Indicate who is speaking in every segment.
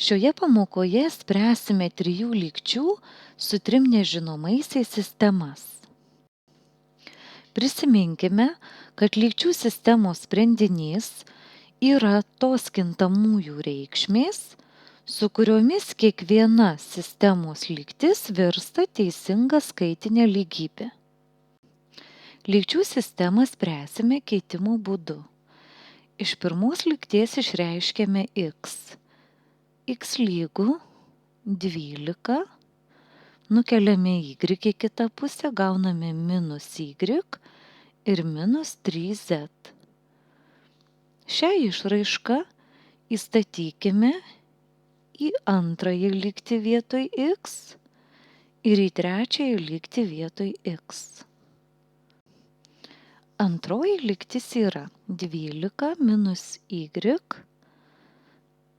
Speaker 1: Šioje pamokoje spręsime 3 lygčių su 3 nežinomaisiais sistemas. Prisiminkime, kad lygčių sistemos sprendinys yra tos kintamųjų reikšmės, su kuriomis kiekviena sistemos lygtis virsta teisinga skaitinė lygybė. Lygčių sistemą spręsime keitimo būdu. Iš pirmos lygties išreiškėme x. X lygų 12, nukeliame y į kitą pusę, gauname minus y ir minus 3z. Šią išraišką įstatykime į antrąją lygtį vietoj x ir į trečiąją lygtį vietoj x. Antroji lygtis yra 12 minus y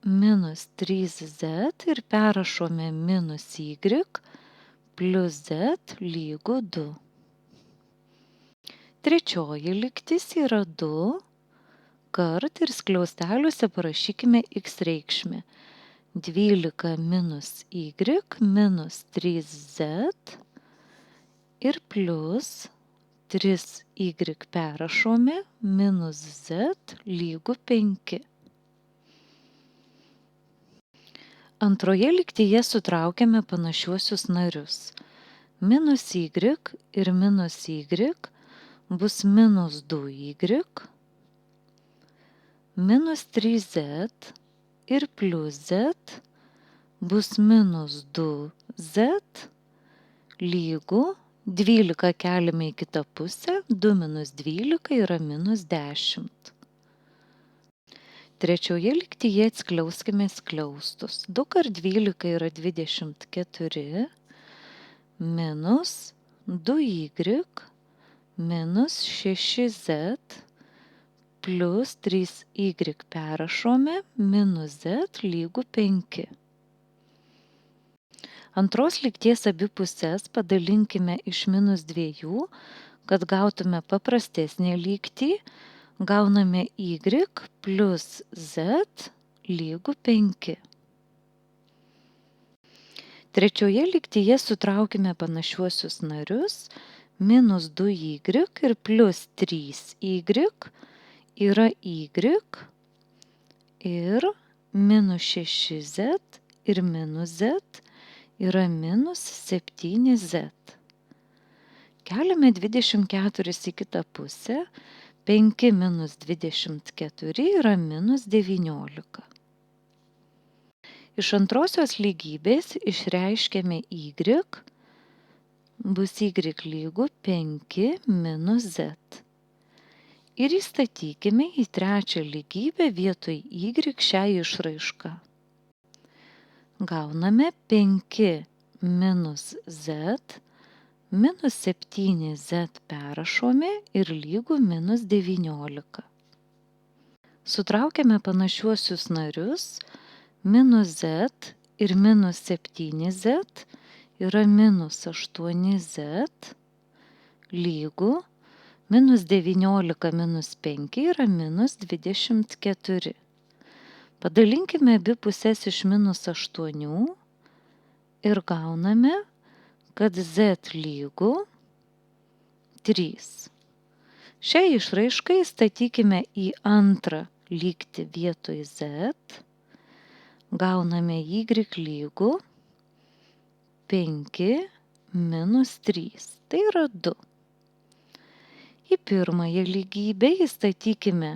Speaker 1: minus 3z ir perrašome minus y plus z lygu 2. Trečioji lygtis yra 2 kart ir skliausteliuose parašykime x reikšmę. 12 minus y minus 3z ir plus 3y perrašome minus z lygu 5. Antroje lygtyje sutraukiame panašiuosius narius. Minus y ir minus y bus minus 2y, minus 3z ir plus z bus minus 2z lygu 12 keliame į kitą pusę, 2 minus 12 yra minus 10. Trečioje lygtyje atskliauskime skliaustus. 2 kart 12 yra 24 minus 2y minus 6z plus 3y perrašome minus z lygu 5. Antros lygties abi pusės padalinkime iš minus 2, kad gautume paprastesnę lygtį, gauname y plus z lygu 5. Trečioje lygtyje sutraukime panašiuosius narius, minus 2y ir plus 3y yra y ir minus 6z ir minus z yra minus 7z. Keliame 24 į kitą pusę, 5 minus 24 yra minus 19. Iš antrosios lygybės išreiškėme y, bus y lygu 5 minus z. Ir įstatykime į trečią lygybę vietoj y šią išraišką. Gauname 5 minus z, minus 7z perrašome ir lygu minus 19. Sutraukiame panašiuosius narius, minus z ir minus 7z yra minus 8z lygu minus 19 minus 5 yra minus 24. Padalinkime abi pusės iš minus 8 ir gauname, kad z lygu 3. Šią išraišką įstatykime į antrą lygtį vietoj z, gauname y lygu 5 minus 3, tai yra 2. Į pirmąją lygybę įstatykime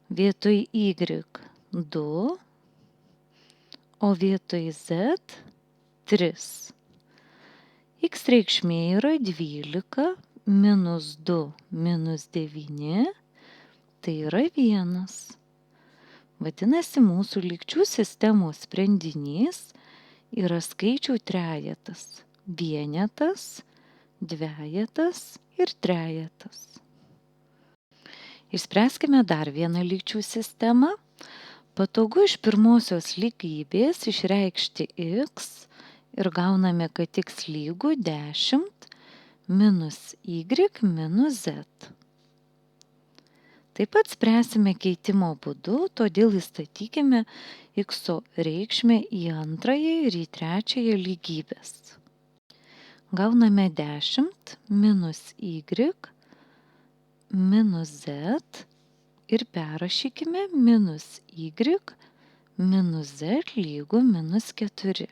Speaker 1: vietoj y 2, o vietoj z 3. X reikšmė yra 12 minus 2 minus 9, tai yra 1. Vadinasi, mūsų lygčių sistemos sprendinys yra skaičių trejetas, vienetas, dvejetas ir trejetas. Išspręskime dar vieną lygčių sistemą. Patogu iš pirmosios lygybės išreikšti x ir gauname, kad x lygu 10 minus y minus z. Taip pat spręsime keitimo būdu, todėl įstatykime x reikšmę į antrąją ir į trečiąją lygybės. Gauname 10 minus y minus z ir perrašykime minus y minus z lygu minus 4.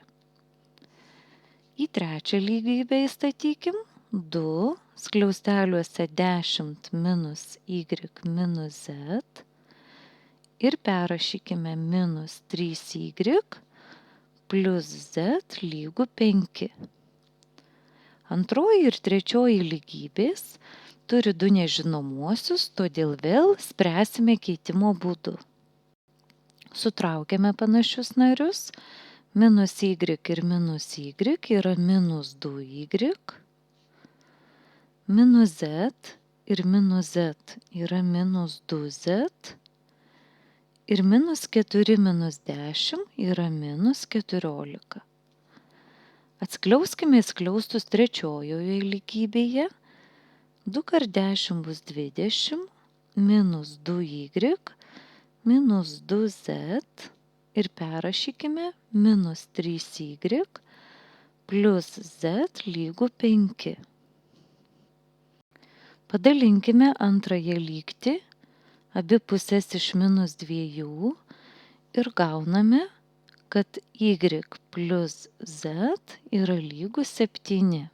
Speaker 1: Į trečią lygybę įstatykim 2 skliausteliuose 10 minus y minus z ir perrašykime minus 3y plus z lygu 5. Antroji ir trečioji lygybės turi du nežinomuosius, todėl vėl spręsime keitimo būdu. Sutraukiame panašius narius. Minus y ir minus y yra minus 2y. Minus z ir minus z yra minus 2z. Ir minus 4 minus 10 yra minus 14. Atskliauskime skliaustus trečiojoje lygybėje. 2 kart 10 bus 20, minus 2y, minus 2z ir perrašykime minus 3y plus z lygu 5. Padalinkime antrąją lygtį, abi pusės iš minus 2 ir gauname, kad y plus z yra lygus 7.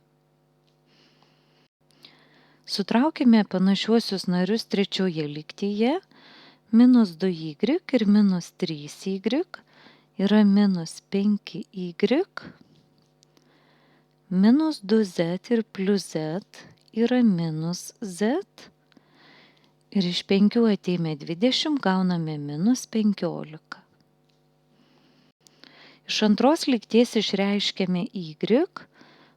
Speaker 1: Sutraukime panašiuosius narius trečioje lygtyje. Minus 2y ir minus 3y yra minus 5y. Minus 2z ir plus z yra minus z. Ir iš 5 ateime 20, gauname minus 15. Iš antros lygties išreiškiame y,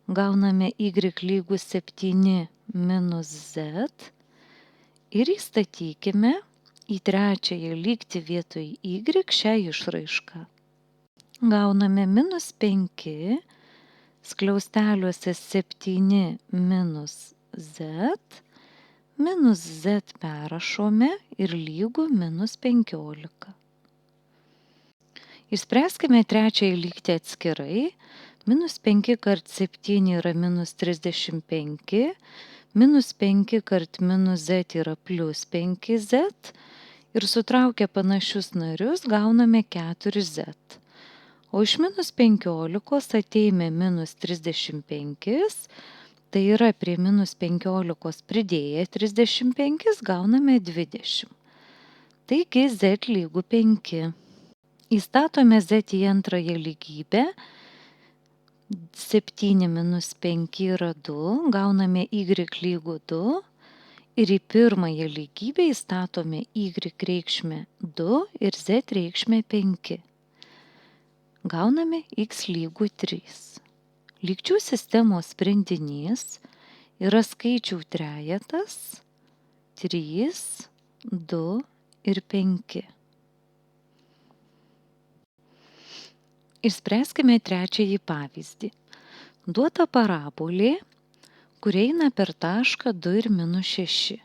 Speaker 1: gauname y lygus 7 minus z ir įstatykime į trečiąją lygtį vietoj y šią išraišką. Gauname minus 5, skliausteliuose 7 minus z perrašome ir lygu minus 15. Išspręskime trečiąją lygtį atskirai. Minus 5 kart 7 yra minus 35, minus 5 kart minus z yra plus 5z ir sutraukę panašius narius gauname 4z. O iš minus 15 ateime minus 35, tai yra prie minus 15 pridėję 35 gauname 20. Taigi z lygu 5. Įstatome z į antrąją lygybę. 7 minus 5 yra 2, gauname y lygu 2 ir į pirmąją lygybę įstatome y reikšmę 2 ir z reikšmę 5. Gauname x lygu 3. Lygčių sistemos sprendinys yra skaičių trejetas 3, 2 ir 5. Išspręskime trečiąjį pavyzdį. Duota parabolė, kur eina per tašką 2 ir minus 6.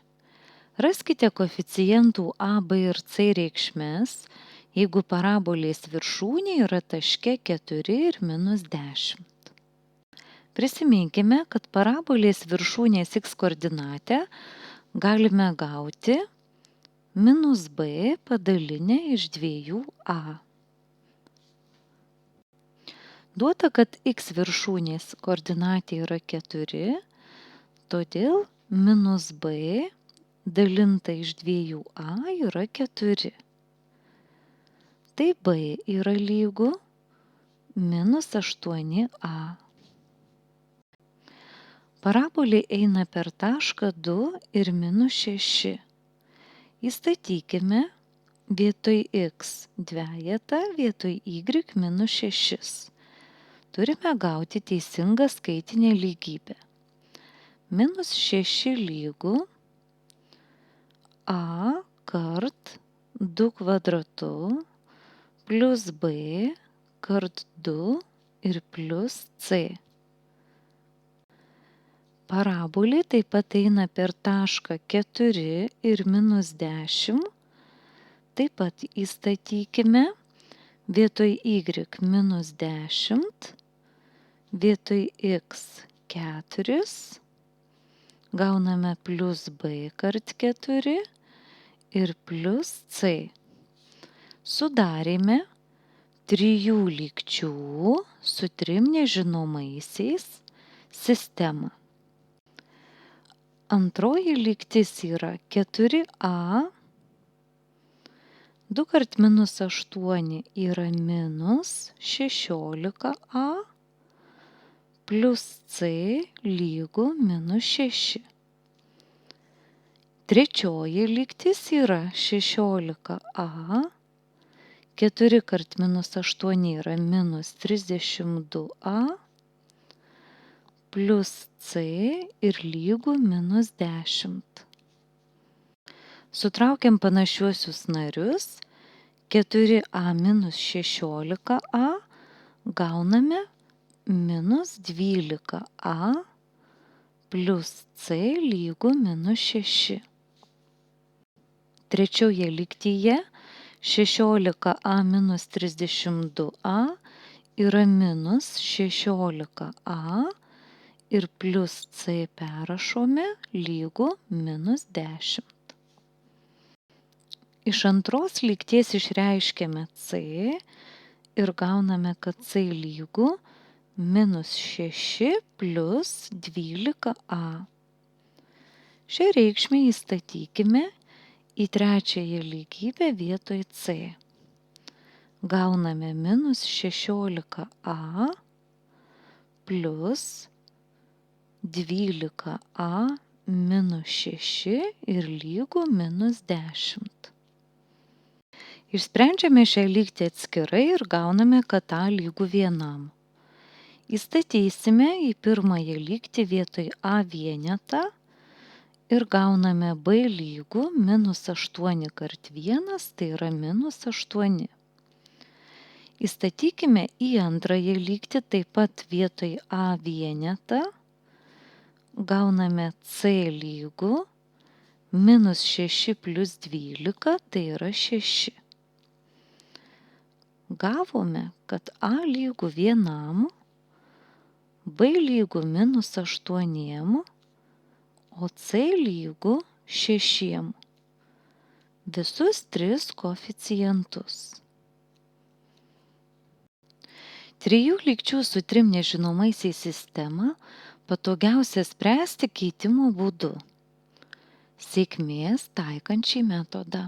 Speaker 1: Raskite koeficientų a, b ir c reikšmes, jeigu parabolės viršūnė yra taške 4 ir minus 10. Prisiminkime, kad parabolės viršūnės x koordinatę galime gauti minus b padalinę iš 2a. Duota, kad x viršūnės koordinatė yra 4, todėl minus b dalinta iš 2a yra 4. Tai b yra lygu minus 8a. Parabolė eina per tašką 2 ir minus 6. Įstatykime vietoj x dvejetą, vietoj y minus 6. Turime gauti teisingą skaitinę lygybę. Minus 6 lygu a kart 2 kvadratu plus b kart 2 ir plus c. Parabolė taip pat eina per tašką 4 ir -10. Taip pat įstatykime vietoj y -10, vietoj x 4, gauname plus b kart 4 ir plus c. Sudarėme 3 lygčių su 3 nežinomaisiais sistemą. Antroji lygtis yra 4a, 2 kart -8 yra -16a, plus c lygu -6. Trečioji lygtis yra 16a, 4 kart -8 yra -32a, plus c ir lygu -10. Sutraukiam panašiuosius narius, 4a -16a, gauname -12a, plus c lygu -6. Trečioje lygtyje 16a -32a yra -16a ir plus c perrašome lygu -10. Iš antros lygties išreiškiame c ir gauname, kad c lygu -6 plus 12a. Šią reikšmę įstatykime į trečiąją lygybę vietoj c. Gauname -16a plus 12a -6 ir lygu -10. Išsprendžiame šią lygtį atskirai ir gauname, kad a lygu 1. Įstatysime į pirmąją lygtį vietoj a vienetą ir gauname b lygu -8 kart 1, tai yra -8. Įstatykime į antrąją lygtį taip pat vietoj a vienetą, gauname c lygu -6 plus 12, tai yra 6. Gavome, kad a lygu 1, b lygu -8, o c lygu 6. Visus 3 koeficientus. 3 lygčių su 3 nežinomaisiais sistemą patogiausia spręsti keitimo būdu. Sėkmės taikant šį metodą.